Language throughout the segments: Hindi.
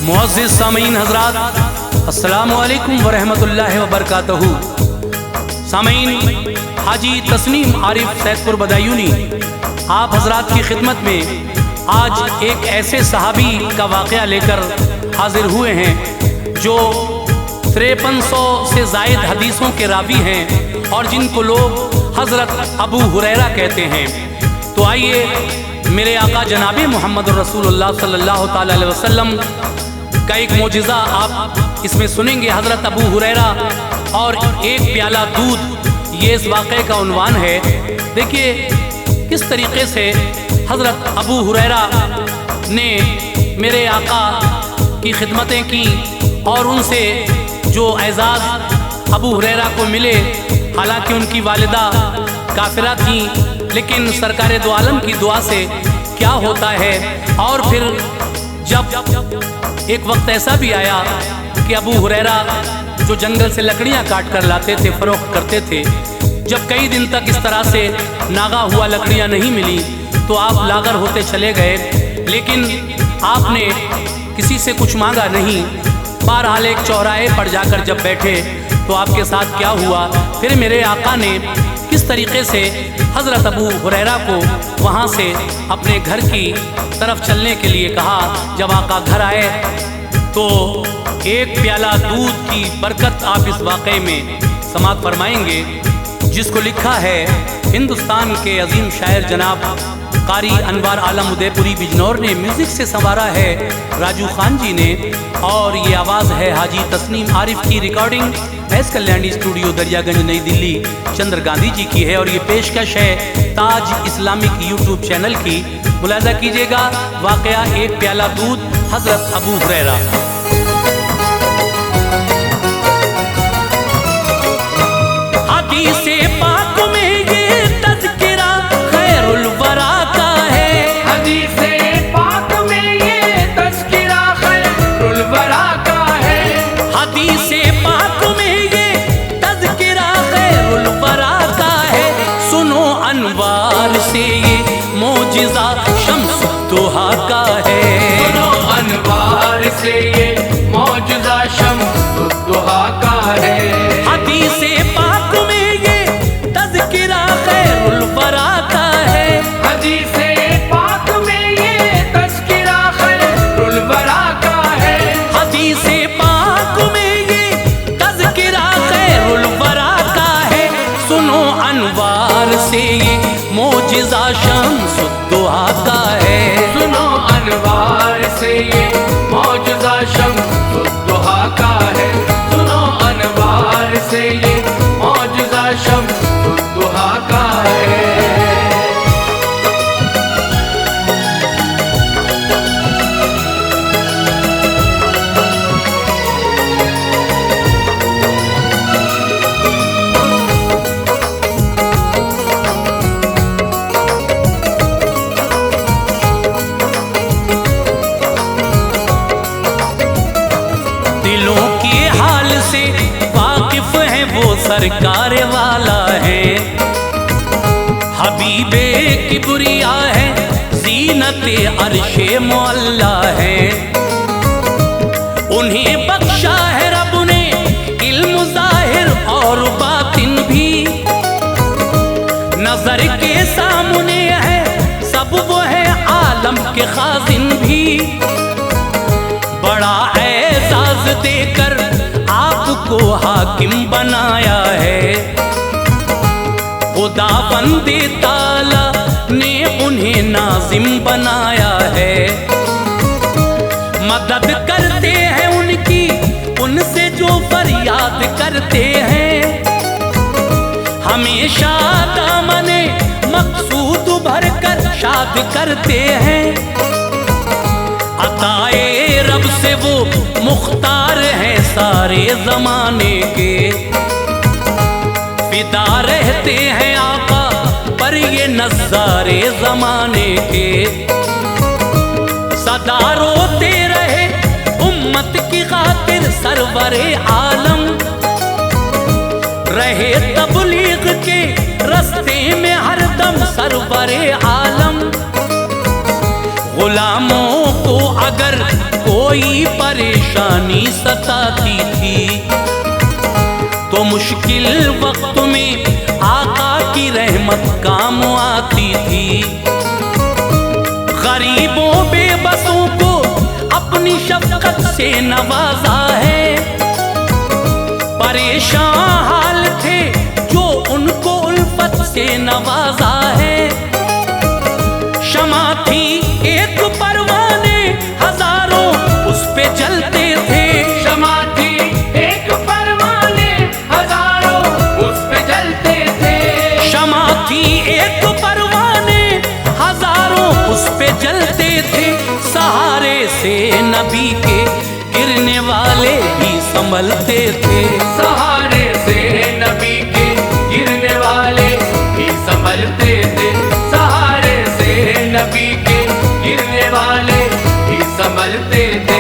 मुअज़्ज़िज़ सामीन हज़रात, अस्सलामु अलैकुम वरहमतुल्लाहि वबरकातुहू। सामीन, हाजी तस्नीम आरिफ सैदपुर बदायूनी आप हज़रात की खिदमत में आज एक ऐसे सहाबी का वाक़या लेकर हाजिर हुए हैं जो 5300 से ज़ायद हदीसों के रावी हैं और जिनको लोग हज़रत अबू हुरैरा कहते हैं। तो आइए मेरे आका जनाबे मोहम्मद रसूलुल्लाह सल्लल्लाहु ताला अलैहि वसल्लम का एक मोजिज़ा आप इसमें सुनेंगे। हज़रत अबू हुरैरा और एक प्याला दूध, ये इस वाक़े का उन्वान है। देखिए किस तरीके से हज़रत अबू हुरैरा ने मेरे आका की खिदमतें की और उनसे जो एज़ाज़ अबू हुरैरा को मिले, हालांकि उनकी वालिदा काफिरा थी, लेकिन सरकार दो आलम की दुआ से क्या होता है। और फिर जब एक वक्त ऐसा भी आया कि अबू हुरैरा जो जंगल से लकड़ियां काट कर लाते थे, फरोख्त करते थे, जब कई दिन तक इस तरह से नागा हुआ लकड़ियां नहीं मिली तो आप लागर होते चले गए, लेकिन आपने किसी से कुछ मांगा नहीं। बहरहाल एक चौराहे पर जाकर जब बैठे तो आपके साथ क्या हुआ, फिर मेरे आका ने किस तरीके से हज़रत अबू हुरैरा को वहाँ से अपने घर की तरफ चलने के लिए कहा। जब आका घर आए तो एक प्याला दूध की बरकत आप इस वाक़े में समाअत फरमाएंगे, जिसको लिखा है हिंदुस्तान के अजीम शायर जनाब कारी अनवार आलम उदयपुरी बिजनौर ने, म्यूज़िक से संवारा है राजू खान जी ने, और ये आवाज़ है हाजी तस्नीम आरिफ की। Recording S Kalyani studio Daryaganj नई दिल्ली चंद्र गांधी जी की है और ये पेशकश है ताज इस्लामिक यूट्यूब चैनल की। मुलाहिज़ा कीजिएगा वाक़या एक प्याला दूध, हज़रत अबू हुरैरा। हदीसे पाक में ये तज़किरा खैरुल वरा का है, हदीसे पाक में ये तज़किरा खैरुल वरा का है, हदीसे पाक में ये तज़किरा खैरुल वरा का है। सुनो अनवार से ये मोजिज़ा शम्स दुहा का है, सुनो अनवार से ये मौजज़ा शम्स दुहा का है। हदीसे पाक में ये तज़किरा खैरुल वरा का है, हदीसे पाक में ये तज़किरा खैरुल वरा का है, हदीसे पाक में ये तज़किरा खैरुल वरा का है। सुनो अनवार से ये मोजिज़ा शम्स दुहा का है, सुनो अनवार से ये मौजज़ा शम्स दुहा का है, सुनो अनवार से ये मौजज़ा शम्स दुहा का है। दिलों के हाल से वाकिफ है वो सरकार वाला है, हबीबे किबरिया है, ज़ीनते अर्शे मौला है। उन्हें बख्शा है रब ने इल्म ज़ाहिर और बातिन भी, नजर के सामने है सब वो है आलम के खाजिन भी। बड़ा एजाज देकर आपको हाकिम बनाया है, खुदा बंदे ताला ने उन्हें नाजिम बनाया है। मदद करते हैं उनकी उनसे जो फरियाद करते हैं, हमेशा दामने मकसूद भर कर शाद करते हैं। अताए रब से वो मुख्तार हैं सारे ज़माने के, फिदा रहते हैं आका पर ये नज़ारे ज़माने के। सदा रोते रहे उम्मत की खातिर सरवरे आलम, रहे तबलीग के रस्ते में हरदम सरवरे आलम। गुलामों को अगर कोई परेशानी सताती थी तो मुश्किल वक्त में आका की रहमत काम आती थी। गरीबों बेबसों को अपनी शफकत से नवाजा है, परेशान हाल थे जो उनको उल्फत से नवाजा है। शमा थी एक परवाने हजारों उस पे जलते थे, शमा थी एक परवाने हजारों उस पे जलते थे, शमा थी एक परवाने हजारों उस पे जलते थे। सहारे से नबी के गिरने वाले भी संभलते थे, सहारे से नबी के गिरने वाले भी संभलते थे, सहारे से नबी के गिरने वाले भी संभलते थे।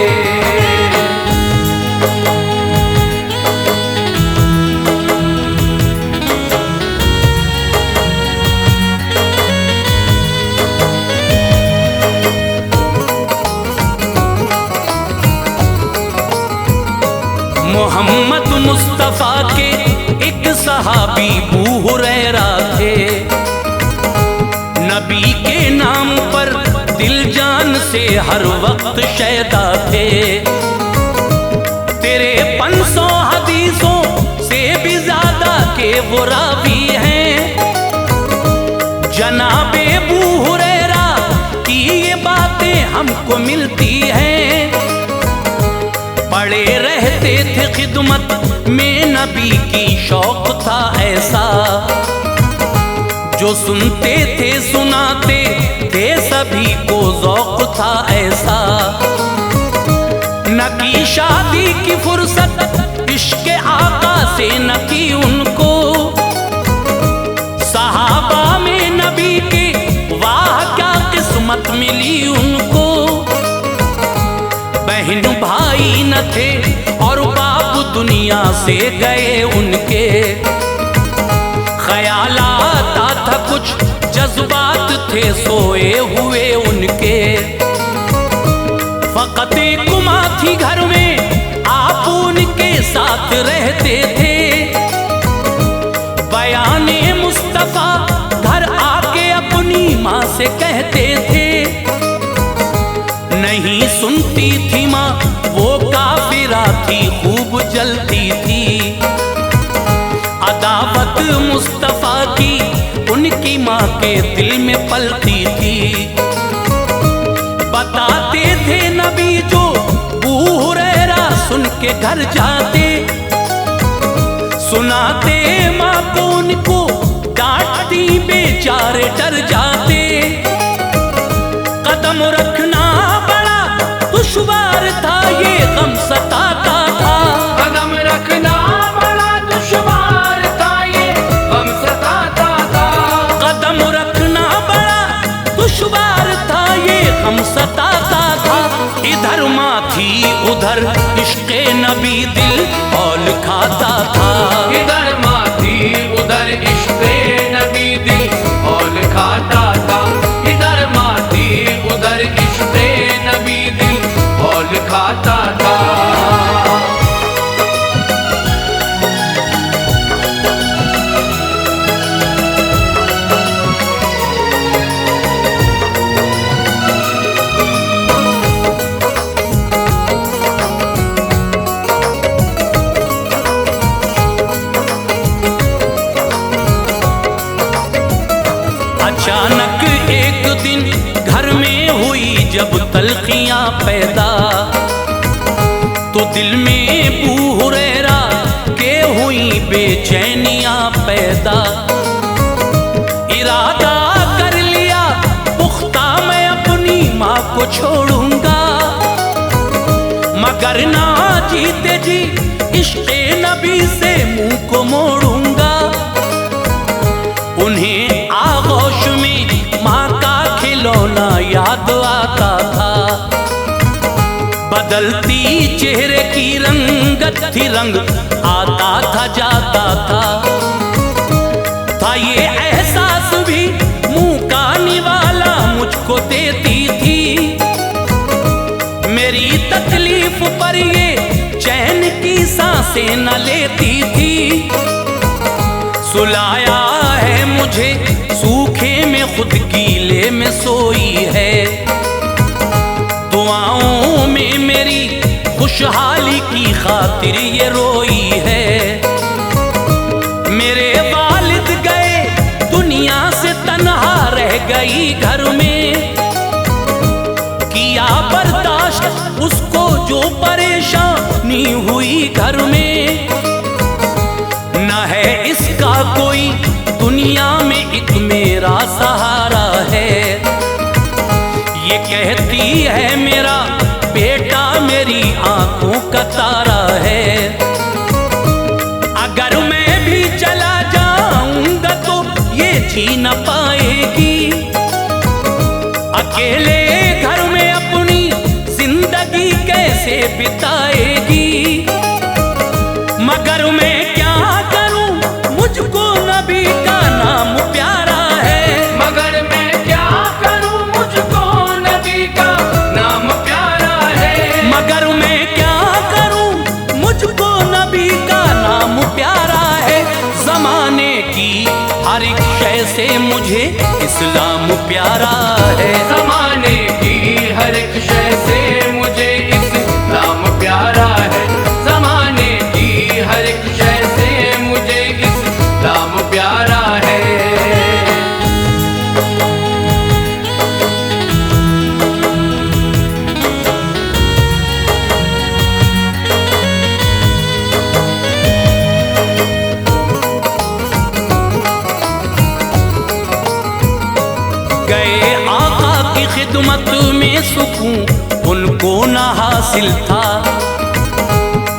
मोहम्मद मुस्तफा के एक सहाबी अबू हुरैरा थे, नबी के नाम पर दिल जान से हर वक्त शैदा थे। तेरे 500 हदीसों से भी ज्यादा के वो रावी हैं। जनाबे अबू हुरैरा की ये बातें हमको मिलती हैं। पड़े रहते थे खिदमत में नबी की शौक था ऐसा, जो सुनते थे सुनाते थे सभी को ज़ौक़ था ऐसा। न की शादी की फुर्सत इश्क़ आका से न की उनको, सहाबा में नबी के वाह क्या किस्मत मिली उनको। बहन भाई न थे और बाप दुनिया से गए उनके, ख्यालात था कुछ जज्बात थे सोए हुए उनके। फकत कुमा थी घर में आप उनके साथ रहते थे। बयाने मुस्तफा घर आके अपनी माँ से कहते थे, नहीं सुनती थी माँ वो काफिरा थी खूब जलती थी। अदावत मुस्तफा की उनकी माँ के दिल में पलती थी। बताते थे नबी जो अबू हुरैरा सुन के घर जाते, सुनाते माँ को उनको डांटती बेचारे डर जाते। कदम रखना बड़ा दुश्वार था ये गम सताता था, कदम रखना बड़ा दुश्वार था ये गम सताता था। कदम रखना बड़ा दुश्वार था ये गम सताता था। इधर माँ थी उधर इश्क़े नबी दिल हौल खाता था। इधर माँ थी उधर इश्क़े नबी दिल हौल खाता था। इधर माँ थी उधर इश्क़े नबी दिल हौल खाता था। अचानक एक दिन घर में हुई जब तलखियां पैदा, तो दिल में अबू हुरैरा के हुई बेचैनियां पैदा। इरादा कर लिया पुख्ता मैं अपनी माँ को छोड़ूंगा, मगर ना जीते जी इश्क़े नबी से मुंह को मोड़ूंगा। उन्हें आगोश में माँ का खिलौना याद आता था। बदलती चेहरे की रंगत थी, रंग आता था जाता था ये एहसास भी मुँह का निवाला मुझको देती थी। मेरी तकलीफ पर ये चैन की सांसें न लेती थी। सुलाया है मुझे सूखे में, खुद गीले में सोई है। दुआओं में मेरी खुशहाली की खातिर ये रोई है। मेरे वालिद गए दुनिया से, तन्हा रह गई घर में। किया बर्दाश्त उसको जो परेशानी हुई घर में। न है इसका कोई दुनिया में, एक मेरा सहारा है। ये कहती है मेरा बेटा मेरी आंखों का तारा है। अगर मैं भी चला जाऊंगा तो ये जी न पाएगी। अकेले घर में अपनी जिंदगी कैसे बिताएगी। मगर मैं क्या करूं, मुझको नबी का नाम प्यारा है। मगर मैं क्या करूं, मुझको नबी का नाम प्यारा है। मगर मैं क्या करूं, मुझको नबी का नाम प्यारा है। जमाने की हर एक शय से मुझे इस्लाम प्यारा है। ज़माने की हर एक शय से मुझे इस्लाम प्यारा है। ज़माने की हर एक शय से मुझे इस्लाम प्यारा है। गए आका की खिदमत में सुकून उनको न हासिल था।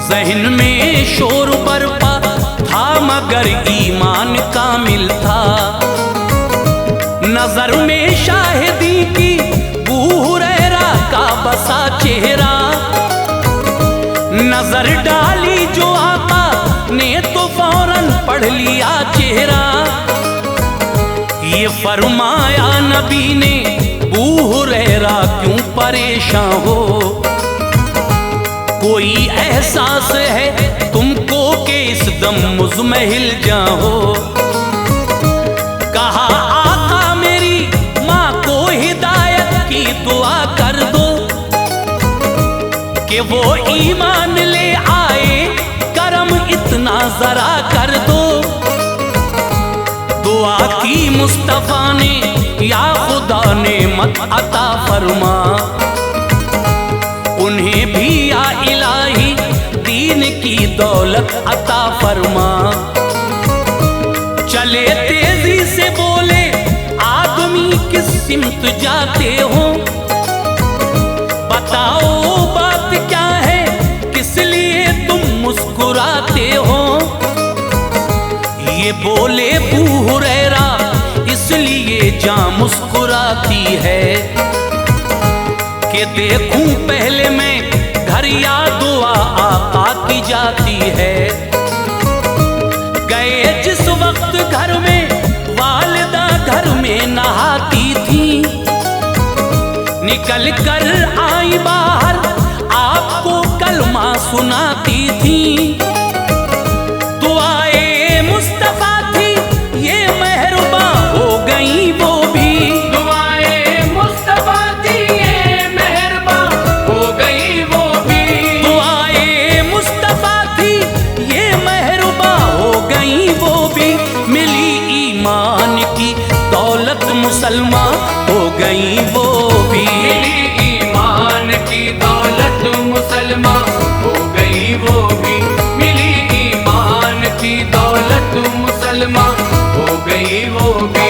ज़हन में शोर बरपा था मगर ईमान कामिल था। नजर में शाहिदी की बू हुरैरा का बसा चेहरा। नजर डाली जो आका ने तो फौरन पढ़ लिया चेहरा। ये फरमाया नबी ने, बू हुरैरा क्यों परेशान हो। कोई एहसास है तुमको कि इस दम मुज़महिल जाओ। कहा आका मेरी माँ को हिदायत की दुआ कर दो कि वो ईमान ले आए। करम इतना जरा कर दो। दुआ की मुस्तफा ने, या खुदा ने मत अता फरमा। उन्हें भी या इलाही दीन की दौलत अता फरमा। चले तेजी से बोले आदमी किस सिमत जाते हो। बताओ बात क्या है, किस लिए तुम मुस्कुराते हो। ये बोले बू हुरैरा इसलिए जान मुस्कुराती है कि देखूं पहले मैं घर या दुआ आका की जाती है। गए जिस वक्त घर में, वालिदा घर में नहाती थी। निकल कर आई बाहर, आपको कलमा सुनाती थी। मुसलमान हो गई वो भी। मिली ईमान की दौलत, मुसलमान हो गई वो भी। मिली ईमान की दौलत, मुसलमान हो गई वो भी।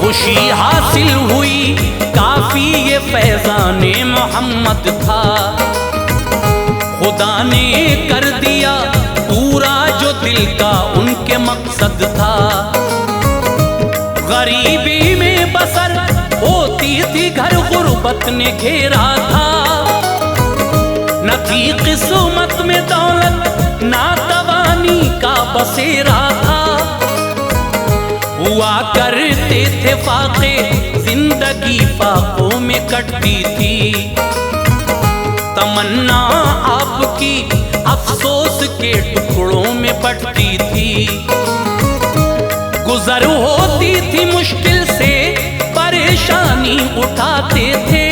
खुशी हासिल हुई काफी, ये फैज़ाने मोहम्मद था। खुदा ने कर दिया पूरा जो दिल का उनके मकसद था। गरीबी में बसर होती थी, घर गुर्बत ने घेरा था। न थी किस्मत में दौलत, ना तवानी का बसेरा था। हुआ करते थे फाके, जिंदगी फाकों में कटती थी। तमन्ना आपकी अफसोस के टुकड़ों में बटती थी। गुजर होती थी मुश्किल से, परेशानी उठाते थे।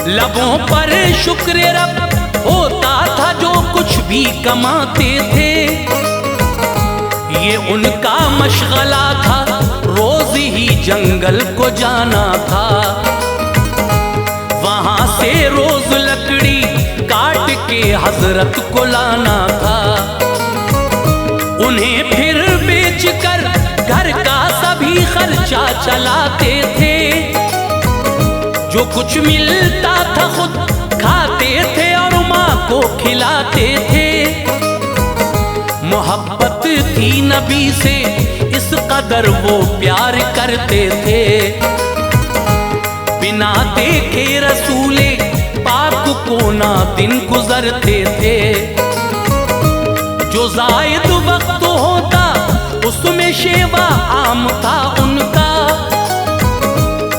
लबों पर शुक्र रब होता था जो कुछ भी कमाते थे। ये उनका मशगला था, रोज ही जंगल को जाना था। वहां से रोज लकड़ी काट के हजरत को लाना था। उन्हें फिर बेचकर घर का सभी खर्चा चलाते थे। जो कुछ मिलता था खुद खाते थे और माँ को खिलाते थे। मोहब्बत थी नबी से, इस कदर वो प्यार करते थे। बिना देखे रसूले पाक को ना दिन गुजरते थे। जो जायद वक्त होता उसमें शेवा आम था उनका।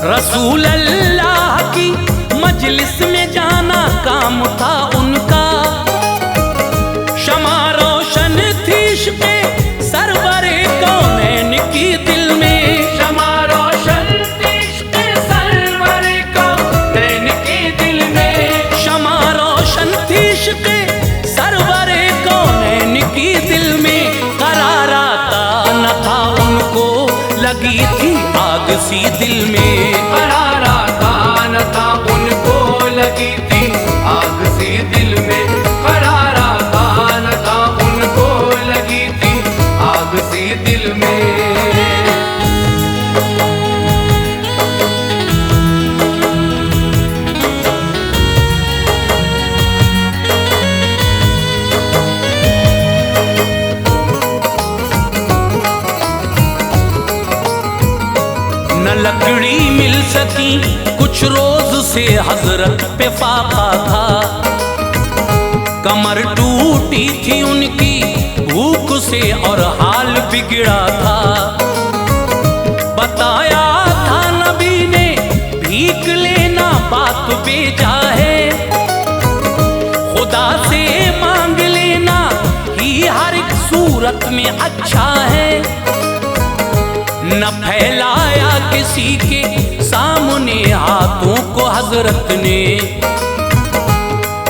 रसूल अल्लाह की मजलिस में जाना काम था उनका। शमा रोशन थी इश्क़े सरवरे कौनैन की दिल में। शमा रोशन थी इश्क़े सरवरे कौनैन की दिल में। शमा रोशन थी इश्क़े सरवरे कौनैन की दिल में। कराराता न था उनको, लगी थी आग सी दिल में। कराराता न था उनको, लगी थी आग सी दिल में। कराराता न था उनको, लगी थी आग सी दिल में। न लकड़ी मिल सकी कुछ रोज से हजरत पे फाका था। कमर टूटी थी उनकी भूख से और हाल बिगड़ा था। बताया था नबी ने भीख लेना बात बेजा है। खुदा से मांग लेना ही हर एक सूरत में अच्छा है। न फैलाया किसी के सामने हाथों को हजरत ने।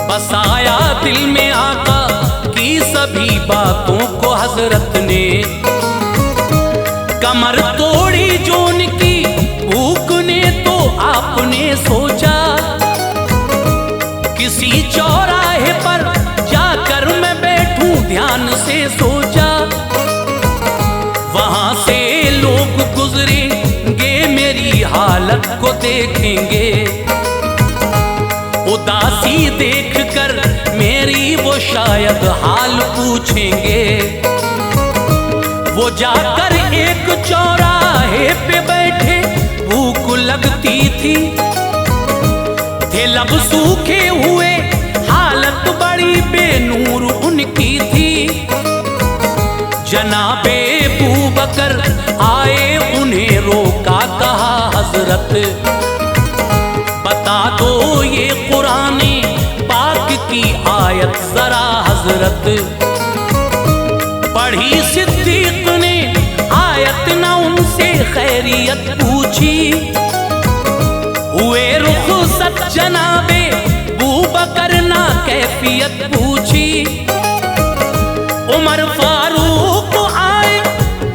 बसाया दिल में आका की सभी बातों को हजरत ने। कमर तोड़ी जो उनकी भूख ने तो आपने सोचा। किसी चौराहे पर जाकर मैं बैठूं ध्यान से सोचा। वहां से लोग गुजरेंगे मेरी हालत को देखेंगे। उदासी देखकर मेरी वो शायद हाल पूछेंगे। वो जाकर एक चौराहे पे बैठे, भूख लगती थी। थे लब सूखे हुए, हालत बड़ी बेनूर उनकी थी। जनाबे अबू बकर आए, उन्हें रोका, कहा हजरत बता दो ये कुरान पाक की आयत जरा हजरत। पढ़ी सिद्दीक ने आयत, ना उनसे खैरियत पूछी। हुए रुखसत जनाबे अबू बकर, ना कैफियत पूछी। उमर फारूक आए,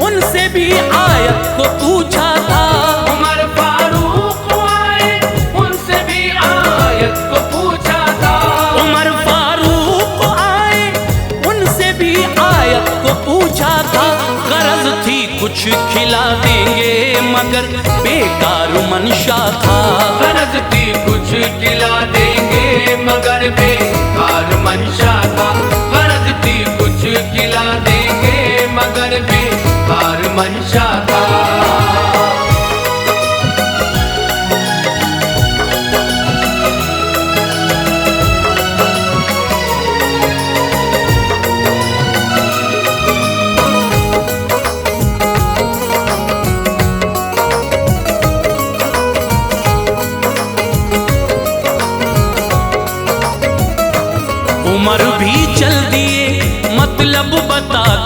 उनसे भी आयत को पूछा था। उमर फारूक आए, उनसे भी आयत को पूछा था। उमर फारूक आए, उनसे भी आयत को पूछा था। गरज थी कुछ खिला देंगे मगर बेकार मंशा था। गरज थी कुछ खिला देंगे मगर बेकार मंशा था। गरज थी कुछ खिला देंगे मगर बेकार मंशा था।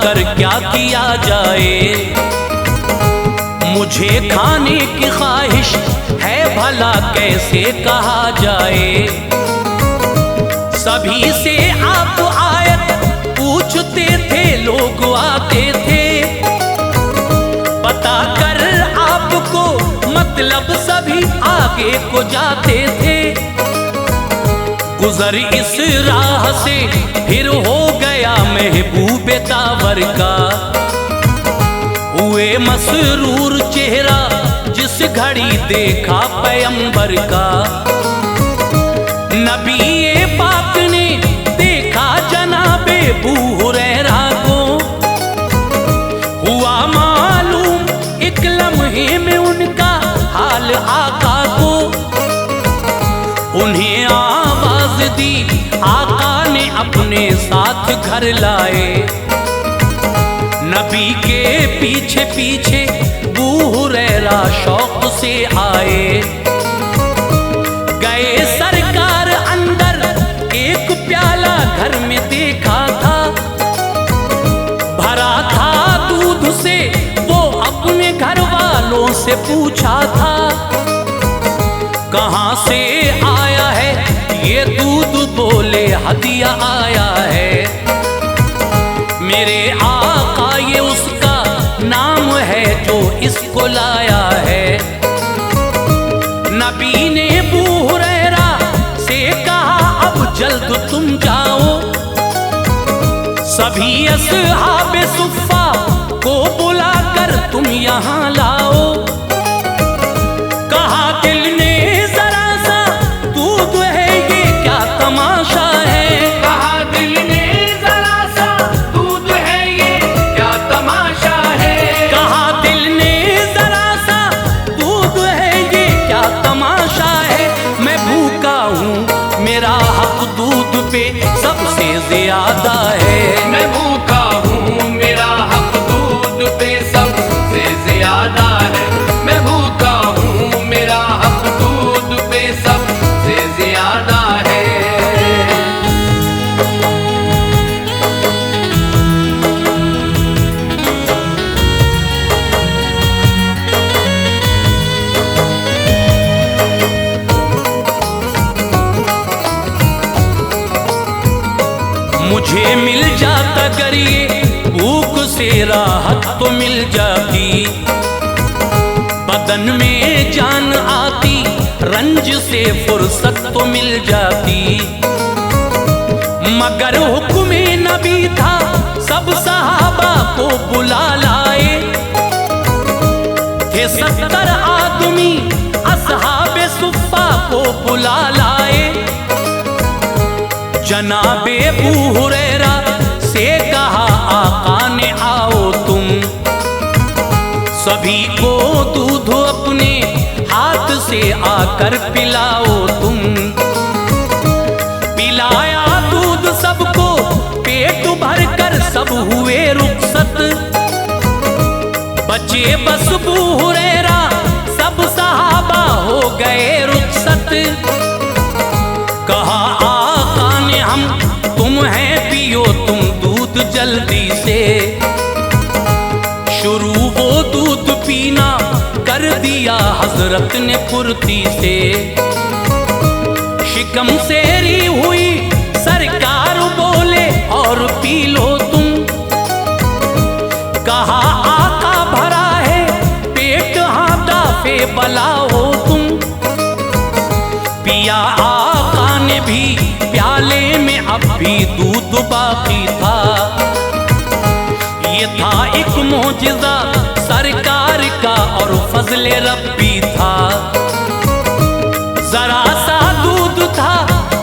कर क्या किया जाए। मुझे खाने की ख्वाहिश है, भला कैसे कहा जाए। सभी से आप आयत पूछते थे, लोग आते थे बता कर आपको, मतलब सभी आगे को जाते थे। गुजर इस राह से फिर हो गया महबूब तावर का, हुए मसरूर चेहरा जिस घड़ी देखा पैगंबर का। नबी पाक ने देखा जनाबे अबू हुरैरा को, हुआ मालूम एक लम्हे में उनका हाल आका को। उन्हें आवाज दी, आका ने अपने साथ घर लाए। नबी के पीछे पीछे अबू हुरैरा शौक से आए। गए सरकार अंदर, एक प्याला घर में देखा था, भरा था दूध से। वो अपने घर वालों से पूछा था, कहाँ से आया है ये दूध? बोले हदिया आया है। मेरे आका ये उसका नाम है जो इसको लाया है। नबी ने अबू हुरैरा से कहा, अब जल्द तुम जाओ, सभी अस्हाबे सुफ़्फ़ा को बुलाकर तुम यहाँ लाओ। कहा दिल ने जरा सा, दूध है ये क्या तमाशा है। कहा दिल ने जरा सा, दूध है ये क्या तमाशा है। कहा दिल ने जरा सा, दूध है ये क्या तमाशा है। मैं भूखा हूँ, मेरा हक दूध पे सबसे ज्यादा है। मैं भूखा हूँ, मेरा हक दूध पे सबसे ज्यादा है। मैं भूखा हूँ, मेरा हक दूध पे सबसे ज्यादा है। मुझे मिल जाता अगर ये भूख से राहत तो मिल जाती, बदन में जान आती, रंज से फुर्सत तो मिल जाती। मगर हुक्म नबी था, सब सहाबा को बुला लाए। थे 70 आदमी अस्हाबे सुफ़्फ़ा को बुला लाए। जनाबे अबू हुरैरा से कहा, आका ने आओ तुम, सभी को दूध अपने हाथ से आकर पिलाओ तुम। पिलाया दूध सबको पेट भर कर, सब हुए रुखसत। बचे बस अबू हुरैरा, सब सहाबा हो गए रुखसत। कहा आका ने, हम तुम हैं, पियो तुम दूध जल्दी से। शुरू वो दूध पीना कर दिया हजरत ने फुर्ती से। शिकम सेरी हुई, सरकार बोले और पी लो तुम। कहा आका भरा है पेट, हाँ दाफे बला हो तुम। पिया आका ने भी, प्याले में अब भी दूध बाकी था। ये था एक मोजिज़ा सरकार का और फजले रब्बी था। जरा सा दूध था,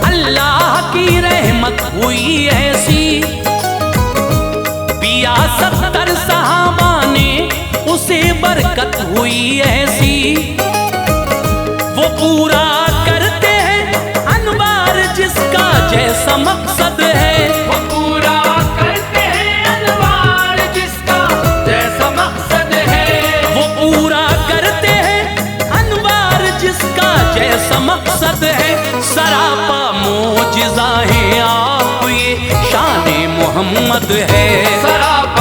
अल्लाह की रहमत हुई ऐसी। पिया 70 सहाबा ने, उसे बरकत हुई ऐसी। वो पूरा करते हैं अनवार जिसका जैसा मकसद है। वो पूरा करते हैं अनवार जिसका जैसा मकसद है। वो पूरा करते हैं अनवार जिसका जैसा मकसद है। सरापा मोजिज़ा है आप, ये शान मोहम्मद है। सरापा